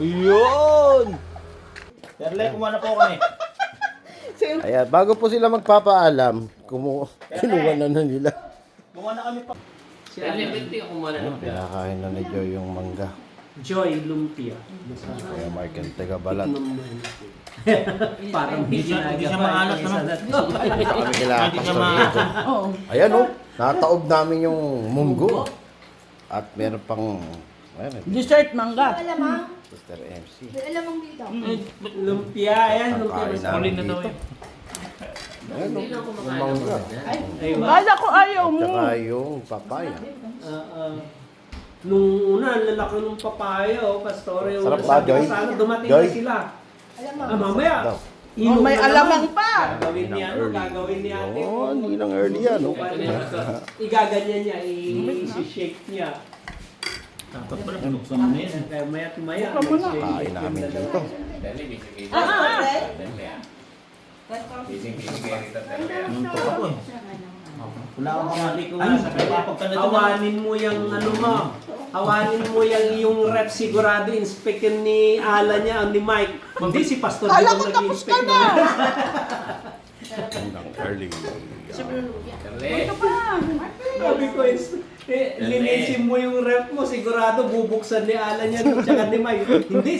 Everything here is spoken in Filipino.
Yun! Perle, kumuha na po kami. Ayan, bago po sila magpapaalam, kinuha na nila. Kumuha na kami pa. Pinakain na ni Joy yung mangga. Joy Lumpia. Kaya Mark and taga balat. Parang Hindi siya maalat naman. Kami kailangan Hindi siya pastor dito. Ayan o, nataob namin yung munggo. At meron pang, ayan, Dessert mangga. Alamang. Sister MC. May alamang dito. Lumpia, ayan. Lumpia. Kain namin dito. Ayan o, yung mangga. Kala ko ayaw mo. Tsaka yung papaya. Nung una, ang lalaki ng papaya, Pastor. Yung Sarap ba, Joy? Sana dumating Joy? na sila. Alamang. Mamaya. Daw. Inom May na alamang naman. pa. Gagawin niya, gagawin niya. Yun, ilang early yan o. Igaganyan niya, i-shake niya. Dapat pala, pinuksan mo na yan. Kaya maya-maya. Kain namin dito. Nuntok ako eh. Wala akong mga liko nga sa kanya. Hawanin mo yung ano mo. Hawanin mo yung rep sigurado. Inspektin ni Alan niya o ni Mike. Hindi si Pastor Kala Dino ko tapos ka nag-inspect na. Ilang early. Ito pa. Sabi ko, linisin mo yung rep mo. Sigurado bubuksan ni Alan yan. Tsaka ni Mike. Hindi